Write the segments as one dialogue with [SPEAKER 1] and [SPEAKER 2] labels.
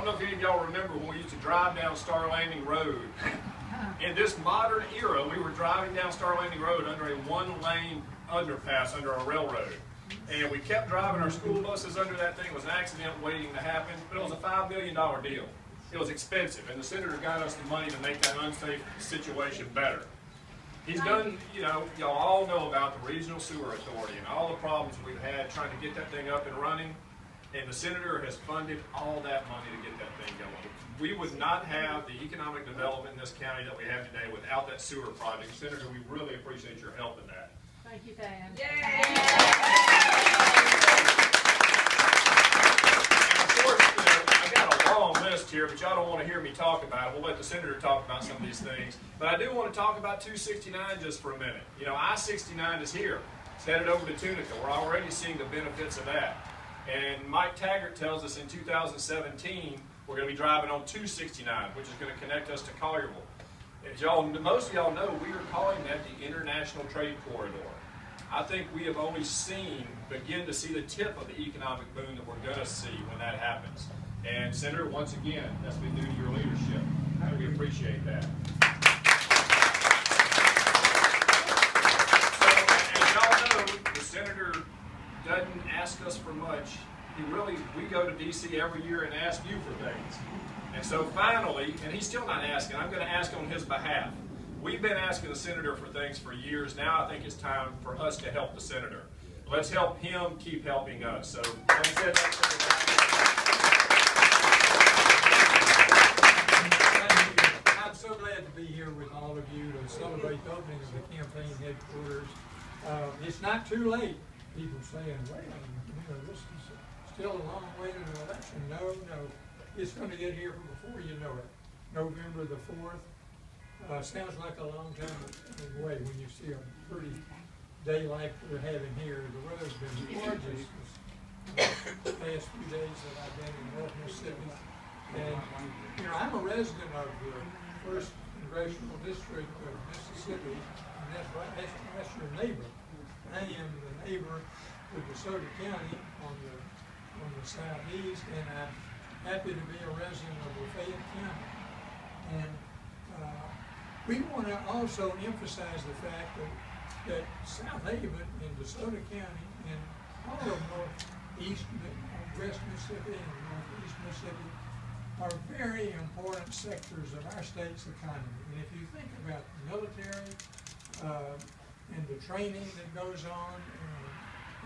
[SPEAKER 1] know if any of y'all remember when we used to drive down Star Landing Road. In this modern era, we were driving down Star Landing Road under a one-lane underpass under a railroad. And we kept driving our school buses under that thing. It was an accident waiting to happen, but it was a $5 million deal. It was expensive, and the senator got us the money to make that unsafe situation better. He's done, you know, y'all all know about the Regional Sewer Authority and all the problems we've had trying to get that thing up and running, and the senator has funded all that money to get that thing going. We would not have the economic development in this county that we have today without that sewer project. Senator, we really appreciate your help in that.
[SPEAKER 2] Thank you, Dan.
[SPEAKER 1] And of course, I've got a long list here, but y'all don't want to hear me talk about it. We'll let the senator talk about some of these things. But I do want to talk about 269 just for a minute. You know, I-69 is here. It's headed over to Tunica. We're already seeing the benefits of that. And Mike Taggart tells us in 2017, we're going to be driving on 269, which is going to connect us to Collierville. As y'all, most of y'all know, we are calling that the International Trade Corridor. I think we have only begin to see the tip of the economic boom that we're going to see when that happens. And Senator, once again, that's been due to your leadership. We appreciate that. So, as y'all know, the senator doesn't ask us for much. We go to D.C. every year and ask you for things. And so finally, and he's still not asking, I'm going to ask on his behalf. We've been asking the senator for things for years. Now I think it's time for us to help the senator. Let's help him keep helping us. So,
[SPEAKER 3] I'm so glad to be here with all of you to celebrate the opening of the campaign headquarters. It's not too late. People saying, well, this is still a long way to the election. No. It's going to get here before you know it. November the 4th. Sounds like a long time away when you see a pretty day like we're having here. The weather's been gorgeous the past few days that I've been in North Mississippi. And, you know, I'm a resident of the 1st Congressional District of Mississippi, and that's your neighbor. I am the neighbor to Desoto County on the southeast, and I'm happy to be a resident of Lafayette County. And we want to also emphasize the fact that South Haven and Desoto County and all of Northeast West Mississippi and Northeast Mississippi are very important sectors of our state's economy. And if you think about the military and the training that goes on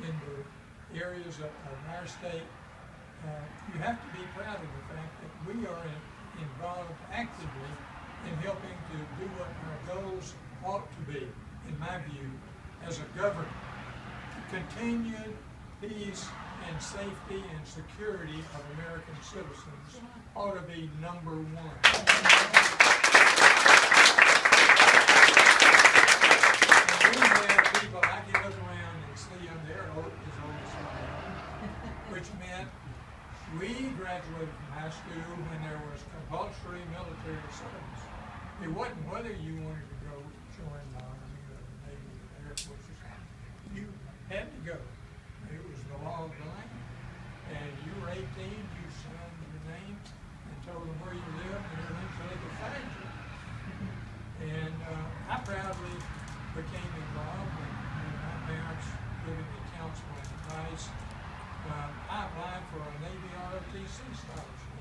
[SPEAKER 3] in the areas of our state, you have to be proud of the fact that we are involved actively in helping to do what our goals ought to be, in my view, as a government. Continued peace and safety and security of American citizens ought to be number one. And we have people, I can look around and see them there as old as I am, which meant we graduated from high school when there was compulsory military service. It wasn't whether you wanted to go join the Army or the Navy or the Air Force. You had to go. It was the law of the land. And you were 18, you signed your name and told them where you lived and everything so they could find you. And I proudly became involved when my parents giving me counsel and advice. I applied for a Navy ROTC scholarship.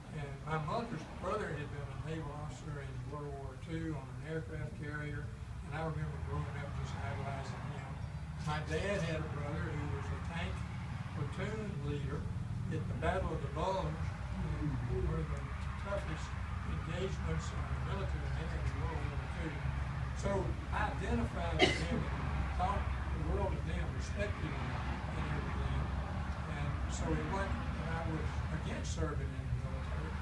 [SPEAKER 3] And my mother's brother had been a naval officer in World War II on an aircraft carrier, and I remember growing up just idolizing him. My dad had a brother who was a tank platoon leader at the Battle of the Bulge, one of the toughest engagements in the military had in World War II. So I identified with him and thought the world of them, respected him and everything. And so it wasn't that I was against serving in the military,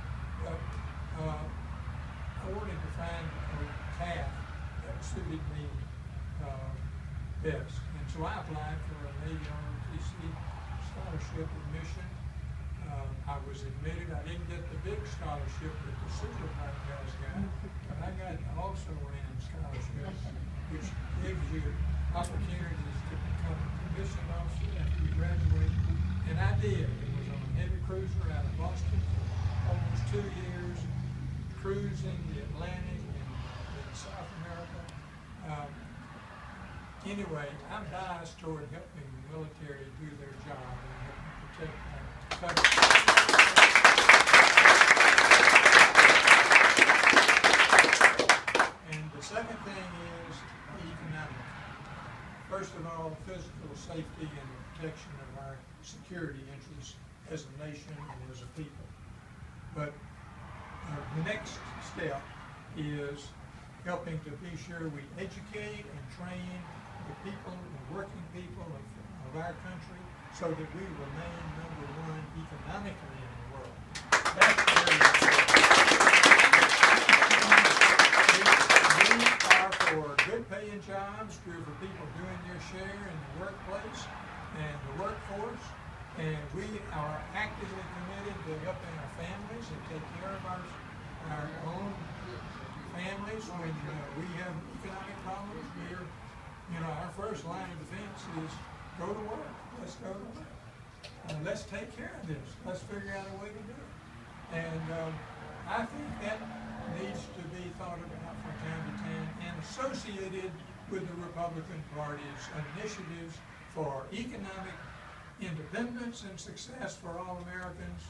[SPEAKER 3] but I wanted to find a path that suited me best. And so I applied for a Navy ROTC scholarship admission. I was admitted. I didn't get the big scholarship that the super bright guys got, but I got also ran scholarship, which gives you opportunities to become a commissioned officer after you graduate. And I did. It was on a heavy cruiser out of Boston. 2 years cruising the Atlantic and South America. Anyway, I'm biased toward helping the military do their job and helping protect our country. And the second thing is economic. First of all, physical safety and protection of our security interests as a nation and as a people. But the next step is helping to be sure we educate and train the people, the working people of our country, so that we remain #1 economically in the world. That's very important. We are for good paying jobs, we're for people doing their share in the workplace and the workforce, and we are actively committed to helping our families and take care of our own families when we have economic problems. Our first line of defense is go to work. Let's go to work. Let's take care of this. Let's figure out a way to do it. And I think that needs to be thought about from time to time and associated with the Republican Party's initiatives for economic independence and success for all Americans,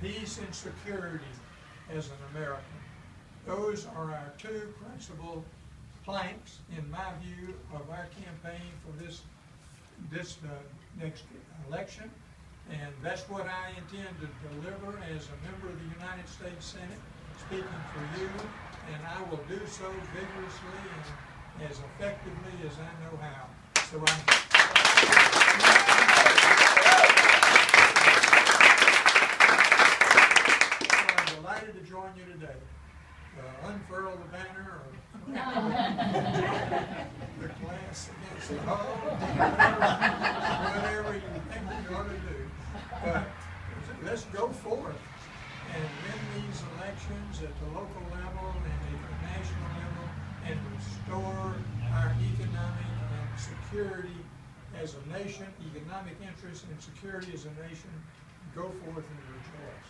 [SPEAKER 3] peace and security as an American. Those are our two principal planks, in my view, of our campaign for this next election. And that's what I intend to deliver as a member of the United States Senate, speaking for you, and I will do so vigorously and as effectively as I know how. So I'm delighted to join you today. Unfurl the banner or the glass against the hull, whatever you think you ought to do. But let's go forth and win these elections at the local level and at the national level and restore our economic and security as a nation, economic interest and security as a nation. Go forth and rejoice.